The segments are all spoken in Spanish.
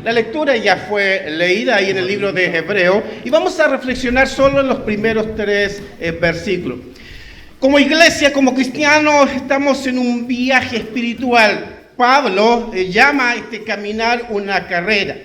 La lectura ya fue leída ahí en el libro de Hebreo y vamos a reflexionar solo en los primeros 3 versículos. Como iglesia, como cristianos, estamos en un viaje espiritual. Pablo llama a este caminar una carrera.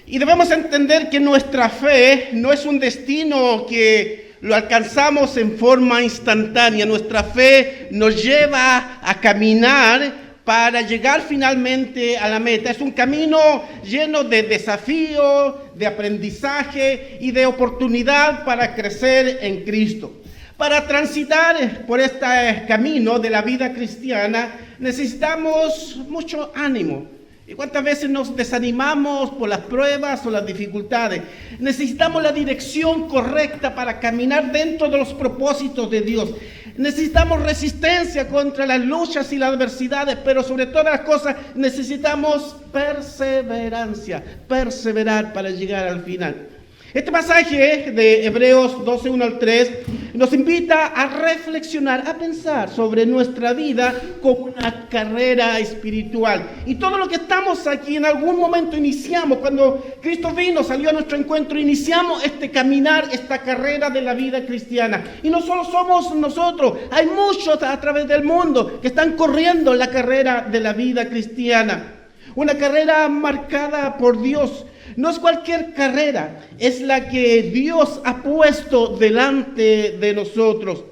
Y debemos entender que nuestra fe no es un destino que lo alcanzamos en forma instantánea. Nuestra fe nos lleva a caminar para llegar finalmente a la meta. Es un camino lleno de desafíos, de aprendizaje y de oportunidad para crecer en Cristo. Para transitar por este camino de la vida cristiana necesitamos mucho ánimo. ¿Y cuántas veces nos desanimamos por las pruebas o las dificultades? Necesitamos la dirección correcta para caminar dentro de los propósitos de Dios. Necesitamos resistencia contra las luchas y las adversidades, pero sobre todas las cosas necesitamos perseverancia, perseverar para llegar al final. Este pasaje de Hebreos 12, 1 al 3 nos invita a reflexionar, a pensar sobre nuestra vida como una carrera espiritual. Y todo lo que estamos aquí en algún momento iniciamos, cuando Cristo vino, salió a nuestro encuentro, iniciamos este caminar, esta carrera de la vida cristiana. Y no solo somos nosotros, hay muchos a través del mundo que están corriendo la carrera de la vida cristiana. Una carrera marcada por Dios. No es cualquier carrera, es la que Dios ha puesto delante de nosotros.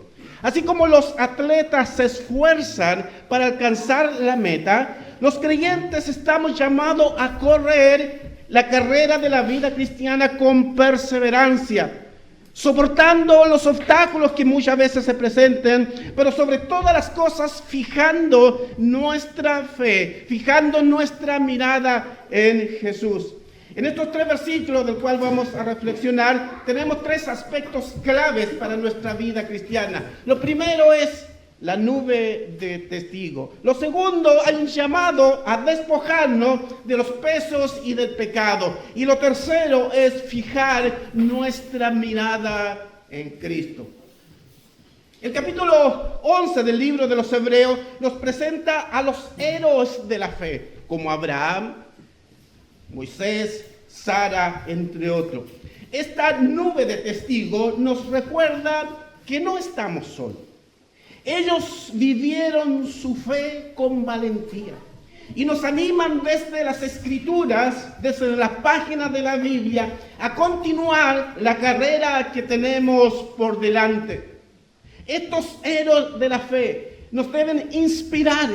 Así como los atletas se esfuerzan para alcanzar la meta, los creyentes estamos llamados a correr la carrera de la vida cristiana con perseverancia, soportando los obstáculos que muchas veces se presenten, pero sobre todas las cosas fijando nuestra fe, fijando nuestra mirada en Jesús. En estos 3 versículos del cual vamos a reflexionar, tenemos 3 aspectos claves para nuestra vida cristiana. Lo primero es la nube de testigo. Lo segundo, hay un llamado a despojarnos de los pesos y del pecado. Y lo tercero es fijar nuestra mirada en Cristo. El capítulo 11 del libro de los Hebreos nos presenta a los héroes de la fe, como Abraham, Moisés, Sara, entre otros. Esta nube de testigos nos recuerda que no estamos solos. Ellos vivieron su fe con valentía y nos animan desde las Escrituras, desde las páginas de la Biblia, a continuar la carrera que tenemos por delante. Estos héroes de la fe nos deben inspirar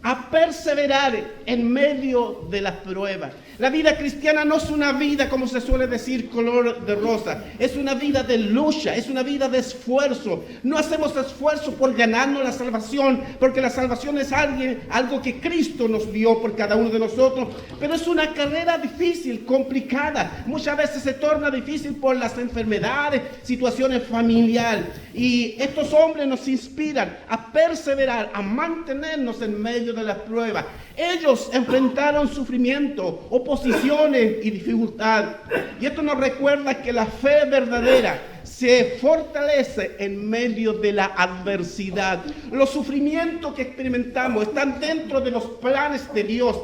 a perseverar en medio de las pruebas. La vida cristiana no es una vida, como se suele decir, color de rosa. Es una vida de lucha, es una vida de esfuerzo. No hacemos esfuerzo por ganarnos la salvación, porque la salvación es algo que Cristo nos dio por cada uno de nosotros. Pero es una carrera difícil, complicada. Muchas veces se torna difícil por las enfermedades, situaciones familiares. Y estos hombres nos inspiran a perseverar, a mantenernos en medio de las pruebas. Ellos enfrentaron sufrimiento, oposiciones y dificultad. Y esto nos recuerda que la fe verdadera se fortalece en medio de la adversidad. Los sufrimientos que experimentamos están dentro de los planes de Dios.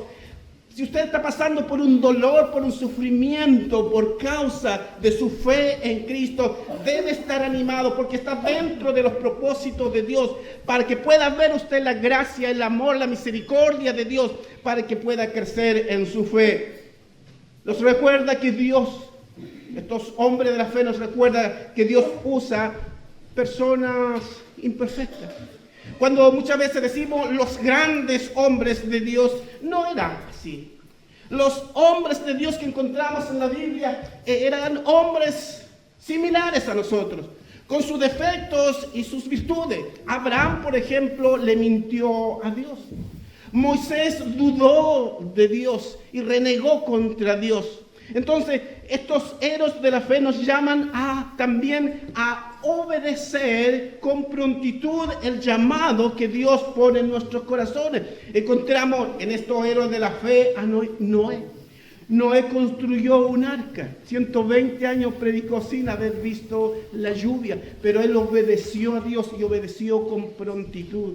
Si usted está pasando por un dolor, por un sufrimiento, por causa de su fe en Cristo, debe estar animado porque está dentro de los propósitos de Dios, para que pueda ver usted la gracia, el amor, la misericordia de Dios, para que pueda crecer en su fe. Nos recuerda que Dios, estos hombres de la fe nos recuerda que Dios usa personas imperfectas. Cuando muchas veces decimos los grandes hombres de Dios, no eran así. Los hombres de Dios que encontramos en la Biblia eran hombres similares a nosotros, con sus defectos y sus virtudes. Abraham, por ejemplo, le mintió a Dios. Moisés dudó de Dios y renegó contra Dios. Entonces, estos héroes de la fe nos llaman también a obedecer con prontitud el llamado que Dios pone en nuestros corazones. Encontramos en estos héroes de la fe a Noé. Noé construyó un arca. 120 años predicó sin haber visto la lluvia, pero él obedeció a Dios y obedeció con prontitud.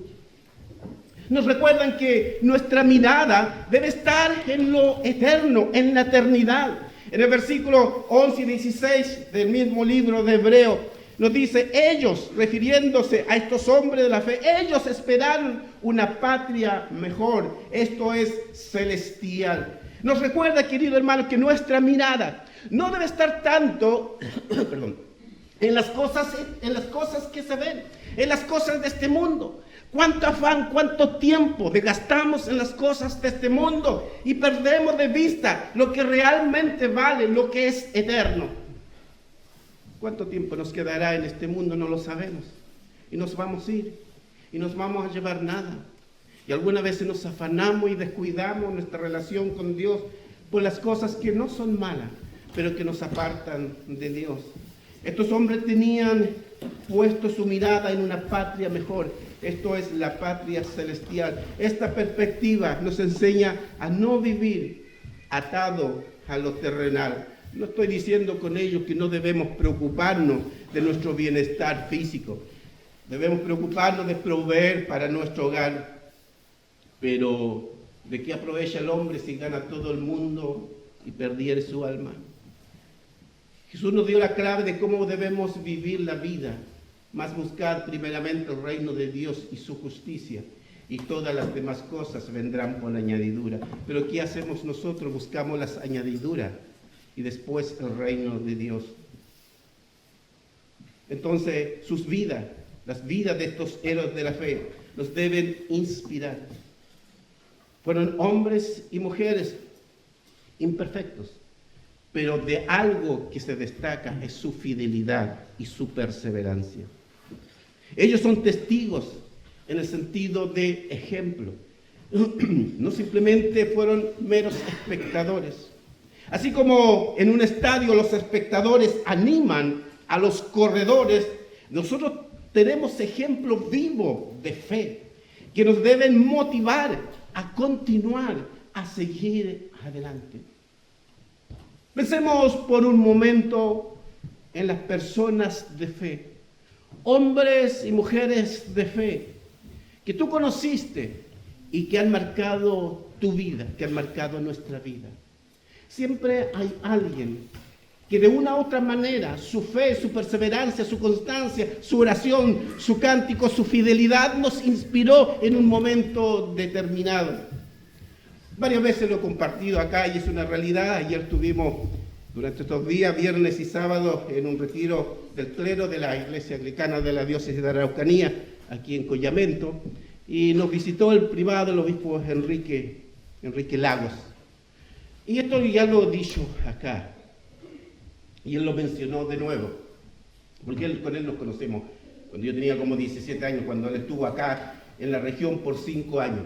Nos recuerdan que nuestra mirada debe estar en lo eterno, en la eternidad. En el versículo 11 y 16 del mismo libro de Hebreo, nos dice, ellos, refiriéndose a estos hombres de la fe, ellos esperaron una patria mejor, esto es celestial. Nos recuerda, querido hermano, que nuestra mirada no debe estar tanto en las cosas que se ven, en las cosas de este mundo. Cuánto afán, cuánto tiempo desgastamos en las cosas de este mundo y perdemos de vista lo que realmente vale, lo que es eterno. ¿Cuánto tiempo nos quedará en este mundo? No lo sabemos. Y nos vamos a ir y nos vamos a llevar nada. Y algunas veces nos afanamos y descuidamos nuestra relación con Dios por las cosas que no son malas, pero que nos apartan de Dios. Estos hombres tenían puesto su mirada en una patria mejor. Esto es la patria celestial. Esta perspectiva nos enseña a no vivir atado a lo terrenal. No estoy diciendo con ello que no debemos preocuparnos de nuestro bienestar físico. Debemos preocuparnos de proveer para nuestro hogar. Pero, ¿de qué aprovecha el hombre si gana todo el mundo y perdiere su alma? Jesús nos dio la clave de cómo debemos vivir la vida, más buscar primeramente el reino de Dios y su justicia, y todas las demás cosas vendrán por añadidura. Pero ¿qué hacemos nosotros? Buscamos las añadiduras y después el reino de Dios. Entonces, sus vidas, las vidas de estos héroes de la fe, nos deben inspirar. Fueron hombres y mujeres imperfectos, pero de algo que se destaca es su fidelidad y su perseverancia. Ellos son testigos en el sentido de ejemplo. No simplemente fueron meros espectadores. Así como en un estadio los espectadores animan a los corredores, nosotros tenemos ejemplos vivos de fe que nos deben motivar a continuar, a seguir adelante. Pensemos por un momento en las personas de fe, hombres y mujeres de fe, que tú conociste y que han marcado tu vida, que han marcado nuestra vida. Siempre hay alguien que de una u otra manera, su fe, su perseverancia, su constancia, su oración, su cántico, su fidelidad nos inspiró en un momento determinado. Varias veces lo he compartido acá y es una realidad. Ayer tuvimos durante estos días, viernes y sábado, en un retiro del clero de la Iglesia Anglicana de la Diócesis de Araucanía, aquí en Collamiento, y nos visitó el privado, el obispo Enrique Lagos. Y esto ya lo he dicho acá, y él lo mencionó de nuevo, porque con él nos conocemos cuando yo tenía como 17 años, cuando él estuvo acá en la región por 5 años.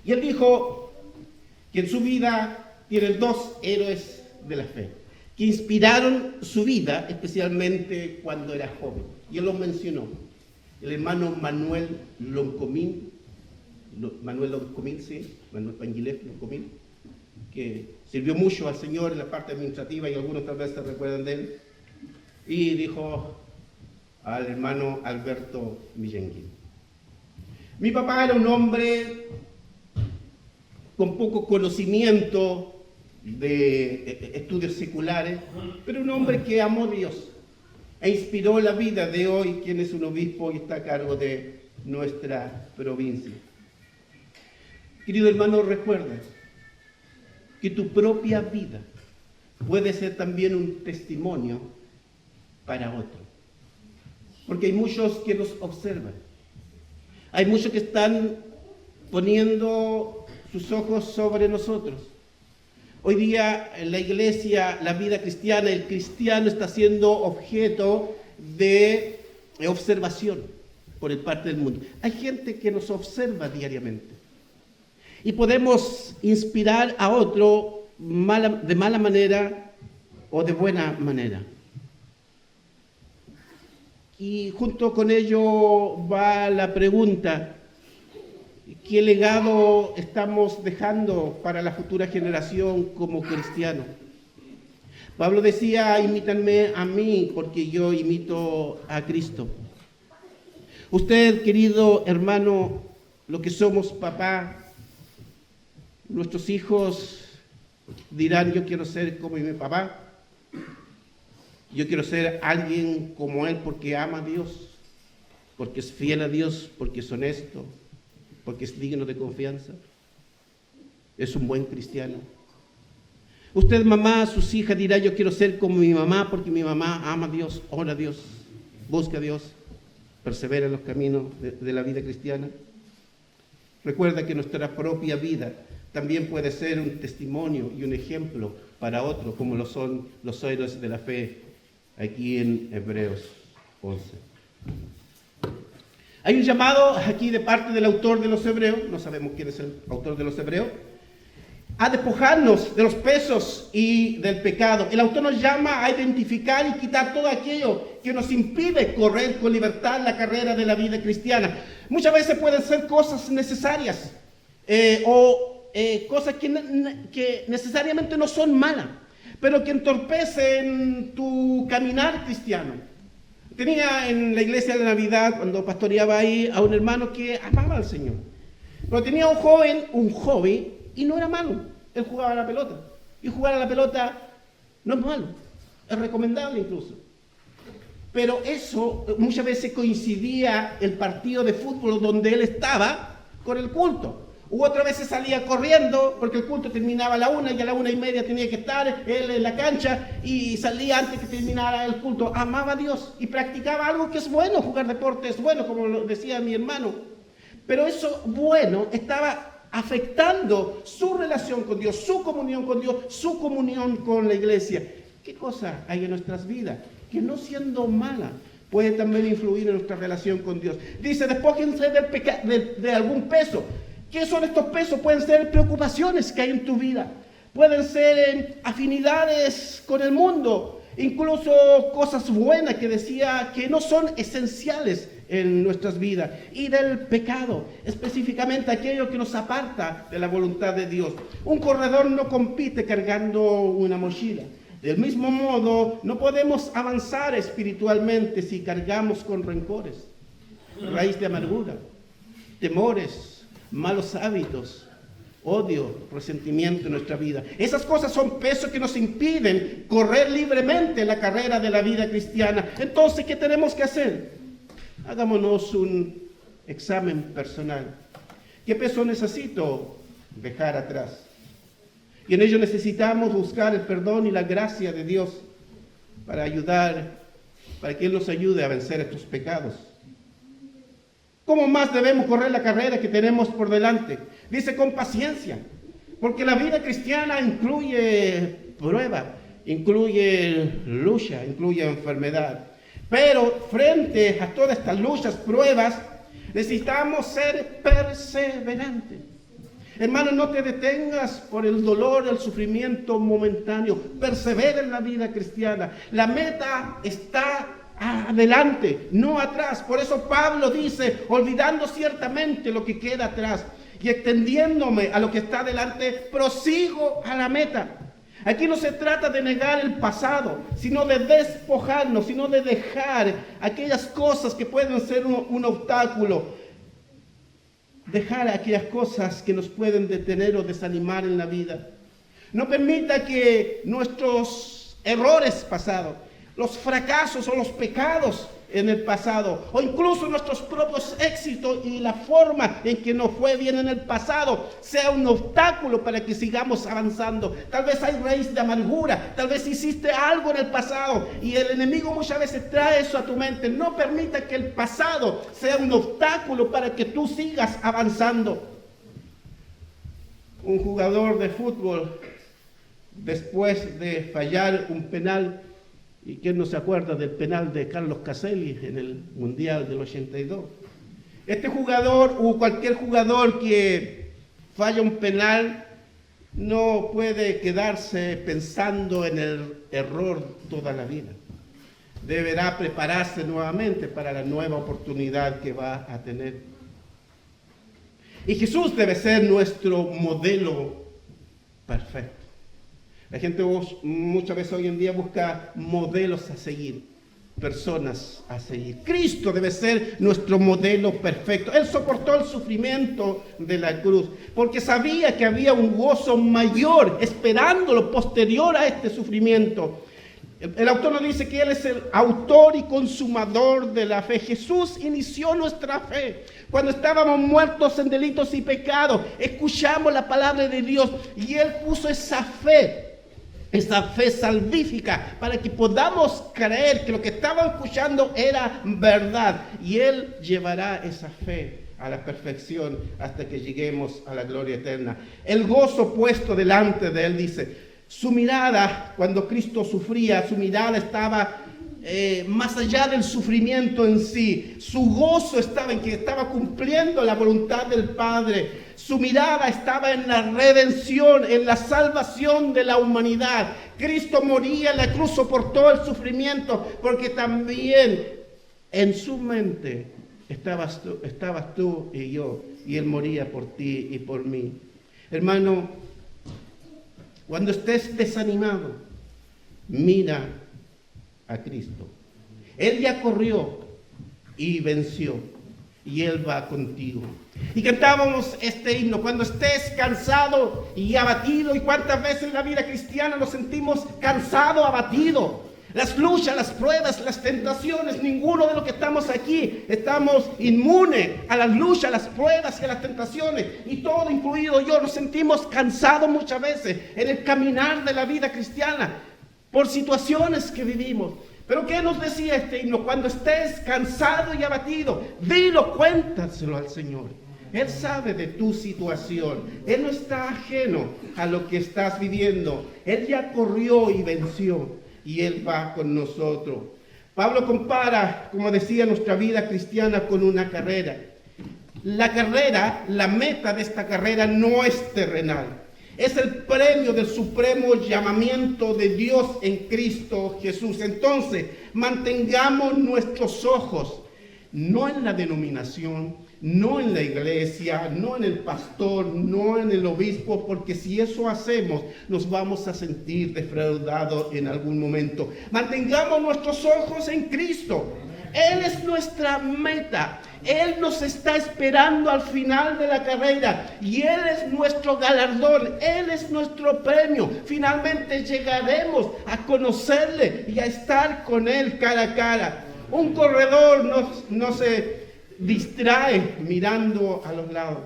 Y él dijo que en su vida tiene 2 héroes de la fe, que inspiraron su vida, especialmente cuando era joven. Y él los mencionó. El hermano Manuel Loncomín, Manuel Pangilef Loncomín, que sirvió mucho al Señor en la parte administrativa y algunos tal vez se recuerdan de él. Y dijo al hermano Alberto Millenguín. Mi papá era un hombre con poco conocimiento de estudios seculares, pero un hombre que amó a Dios e inspiró la vida de hoy, quien es un obispo y está a cargo de nuestra provincia. Querido hermano, recuerda que tu propia vida puede ser también un testimonio para otro. Porque hay muchos que nos observan. Hay muchos que están poniendo sus ojos sobre nosotros. Hoy día en la iglesia, la vida cristiana, el cristiano está siendo objeto de observación por parte del mundo. Hay gente que nos observa diariamente. Y podemos inspirar a otro de mala manera o de buena manera. Y junto con ello va la pregunta: ¿qué legado estamos dejando para la futura generación como cristianos? Pablo decía: imítanme a mí porque yo imito a Cristo. Usted, querido hermano, lo que somos papá. Nuestros hijos dirán, yo quiero ser como mi papá. Yo quiero ser alguien como él porque ama a Dios, porque es fiel a Dios, porque es honesto, porque es digno de confianza. Es un buen cristiano. Usted, mamá, sus hijas dirá, yo quiero ser como mi mamá porque mi mamá ama a Dios, ora a Dios, busca a Dios, persevera en los caminos de la vida cristiana. Recuerda que nuestra propia vida también puede ser un testimonio y un ejemplo para otros, como lo son los héroes de la fe aquí en Hebreos 11. Hay un llamado aquí de parte del autor de los Hebreos, no sabemos quién es el autor de los Hebreos, a despojarnos de los pesos y del pecado. El autor nos llama a identificar y quitar todo aquello que nos impide correr con libertad la carrera de la vida cristiana. Muchas veces pueden ser cosas necesarias cosas que necesariamente no son malas, pero que entorpecen tu caminar cristiano. Tenía en la iglesia de Navidad, cuando pastoreaba ahí, a un hermano que amaba al Señor. Pero tenía un hobby, y no era malo. Él jugaba a la pelota. Y jugar a la pelota no es malo, es recomendable incluso. Pero eso muchas veces coincidía el partido de fútbol donde él estaba con el culto. U otra vez salía corriendo porque el culto terminaba a la 1 y a la 1:30 tenía que estar él en la cancha y salía antes que terminara el culto. Amaba a Dios y practicaba algo que es bueno, jugar deporte es bueno, como lo decía mi hermano. Pero eso bueno estaba afectando su relación con Dios, su comunión con Dios, su comunión con la iglesia. ¿Qué cosa hay en nuestras vidas que no siendo mala puede también influir en nuestra relación con Dios? Dice, despójense de algún peso. ¿Qué son estos pesos? Pueden ser preocupaciones que hay en tu vida, pueden ser afinidades con el mundo, incluso cosas buenas que decía que no son esenciales en nuestras vidas, y del pecado, específicamente aquello que nos aparta de la voluntad de Dios. Un corredor no compite cargando una mochila. Del mismo modo, no podemos avanzar espiritualmente si cargamos con rencores, raíz de amargura, temores, malos hábitos, odio, resentimiento en nuestra vida. Esas cosas son pesos que nos impiden correr libremente la carrera de la vida cristiana. Entonces, ¿qué tenemos que hacer? Hagámonos un examen personal. ¿Qué peso necesito dejar atrás? Y en ello necesitamos buscar el perdón y la gracia de Dios para que Él nos ayude a vencer estos pecados. ¿Cómo más debemos correr la carrera que tenemos por delante? Dice, con paciencia, porque la vida cristiana incluye prueba, incluye lucha, incluye enfermedad. Pero frente a todas estas luchas, pruebas, necesitamos ser perseverantes. Hermano, no te detengas por el dolor, el sufrimiento momentáneo. Persevera en la vida cristiana. La meta está adelante, no atrás. Por eso Pablo dice, olvidando ciertamente lo que queda atrás y extendiéndome a lo que está adelante, prosigo a la meta. Aquí no se trata de negar el pasado, sino de despojarnos, sino de dejar aquellas cosas que pueden ser un obstáculo. Dejar aquellas cosas que nos pueden detener o desanimar en la vida. No permita que nuestros errores pasados, los fracasos o los pecados en el pasado, o incluso nuestros propios éxitos y la forma en que nos fue bien en el pasado, sea un obstáculo para que sigamos avanzando. Tal vez hay raíz de amargura, tal vez hiciste algo en el pasado y el enemigo muchas veces trae eso a tu mente. No permita que el pasado sea un obstáculo para que tú sigas avanzando. Un jugador de fútbol, después de fallar un penal, ¿y quién no se acuerda del penal de Carlos Caselli en el Mundial del 82? Este jugador o cualquier jugador que falla un penal no puede quedarse pensando en el error toda la vida. Deberá prepararse nuevamente para la nueva oportunidad que va a tener. Y Jesús debe ser nuestro modelo perfecto. La gente muchas veces hoy en día busca modelos a seguir. personas a seguir. Cristo debe ser nuestro modelo perfecto. Él soportó el sufrimiento de la cruz porque sabía que había un gozo mayor esperándolo posterior a este sufrimiento. El autor nos dice que Él es el autor y consumador de la fe. Jesús inició nuestra fe. Cuando estábamos muertos en delitos y pecados, escuchamos la palabra de Dios y Él puso esa fe salvífica, para que podamos creer que lo que estábamos escuchando era verdad. Y Él llevará esa fe a la perfección hasta que lleguemos a la gloria eterna. El gozo puesto delante de Él, dice, su mirada, cuando Cristo sufría, su mirada estaba más allá del sufrimiento en sí. Su gozo estaba en que estaba cumpliendo la voluntad del Padre. Su mirada estaba en la redención, en la salvación de la humanidad. Cristo moría en la cruz, soportó el sufrimiento, porque también en su mente estabas tú y yo, y Él moría por ti y por mí. Hermano, cuando estés desanimado, mira a Cristo. Él ya corrió y venció, y Él va contigo. Y cantábamos este himno: cuando estés cansado y abatido. Y cuántas veces en la vida cristiana nos sentimos cansados, abatidos. Las luchas, las pruebas, las tentaciones, ninguno de los que estamos aquí estamos inmunes a las luchas, a las pruebas y a las tentaciones. Y todo, incluido yo, nos sentimos cansados muchas veces en el caminar de la vida cristiana por situaciones que vivimos. Pero ¿qué nos decía este himno? Cuando estés cansado y abatido, dilo, cuéntaselo al Señor. Él sabe de tu situación. Él no está ajeno a lo que estás viviendo. Él ya corrió y venció, y Él va con nosotros. Pablo compara, como decía, nuestra vida cristiana con una carrera. La meta de esta carrera no es terrenal. Es el premio del supremo llamamiento de Dios en Cristo Jesús. Entonces, mantengamos nuestros ojos no en la denominación, no en la iglesia, no en el pastor, no en el obispo, porque si eso hacemos, nos vamos a sentir defraudados en algún momento. Mantengamos nuestros ojos en Cristo. Él es nuestra meta. Él nos está esperando al final de la carrera, y Él es nuestro galardón. Él es nuestro premio. Finalmente llegaremos a conocerle y a estar con Él cara a cara. Un corredor no se distrae mirando a los lados.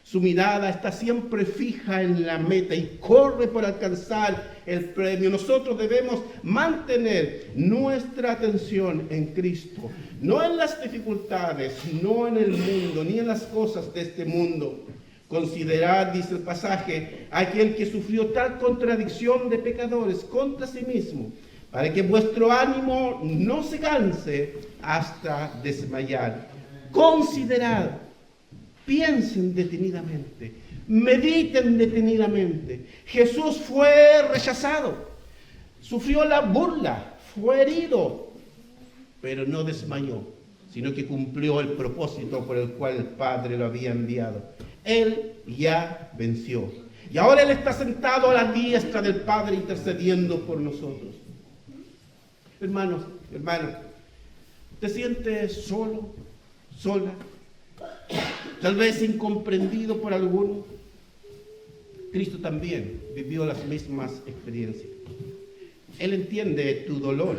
Su mirada está siempre fija en la meta y corre por alcanzar el premio. Nosotros debemos mantener nuestra atención en Cristo, no en las dificultades, no en el mundo, ni en las cosas de este mundo. Considerad, dice el pasaje, a aquel que sufrió tal contradicción de pecadores contra sí mismo, para que vuestro ánimo no se canse hasta desmayar. Considerad, piensen detenidamente, mediten detenidamente. Jesús fue rechazado, sufrió la burla, fue herido, pero no desmayó, sino que cumplió el propósito por el cual el Padre lo había enviado. Él ya venció, y ahora Él está sentado a la diestra del Padre intercediendo por nosotros. Hermanos, ¿te sientes solo, sola? Tal vez incomprendido por alguno. Cristo también vivió las mismas experiencias. Él entiende tu dolor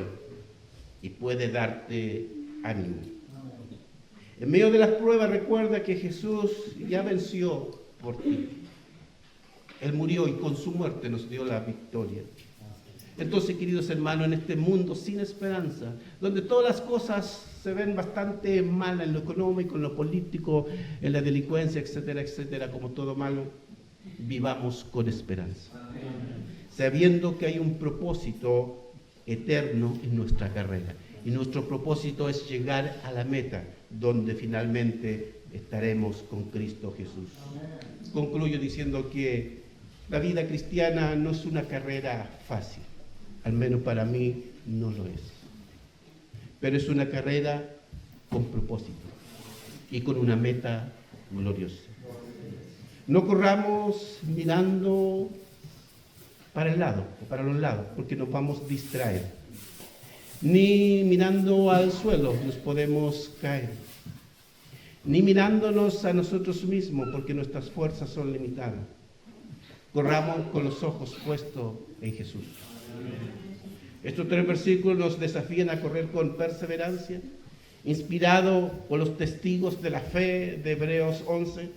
y puede darte ánimo. En medio de las pruebas, recuerda que Jesús ya venció por ti. Él murió y con su muerte nos dio la victoria. Entonces, queridos hermanos, en este mundo sin esperanza, donde todas las cosas se ven bastante mal en lo económico, en lo político, en la delincuencia, etcétera, etcétera, como todo malo, vivamos con esperanza, sabiendo que hay un propósito eterno en nuestra carrera, y nuestro propósito es llegar a la meta, donde finalmente estaremos con Cristo Jesús. Concluyo diciendo que la vida cristiana no es una carrera fácil, al menos para mí no lo es. Pero es una carrera con propósito y con una meta gloriosa. No corramos mirando para el lado o para los lados, porque nos vamos a distraer. Ni mirando al suelo nos podemos caer, ni mirándonos a nosotros mismos, porque nuestras fuerzas son limitadas. Corramos con los ojos puestos en Jesús. Estos 3 versículos nos desafían a correr con perseverancia, inspirado por los testigos de la fe de Hebreos 11,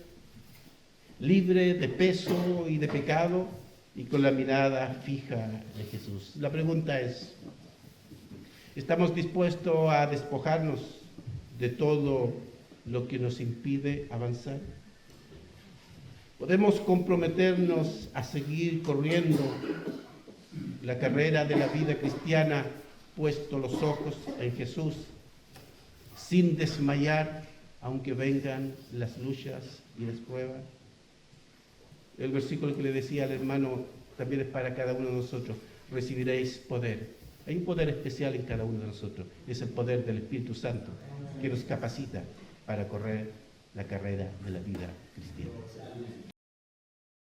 libre de peso y de pecado y con la mirada fija en Jesús. La pregunta es, ¿estamos dispuestos a despojarnos de todo lo que nos impide avanzar? ¿Podemos comprometernos a seguir corriendo la carrera de la vida cristiana, puesto los ojos en Jesús, sin desmayar, aunque vengan las luchas y las pruebas? El versículo que le decía al hermano también es para cada uno de nosotros. Recibiréis poder. Hay un poder especial en cada uno de nosotros. Es el poder del Espíritu Santo que nos capacita para correr la carrera de la vida cristiana.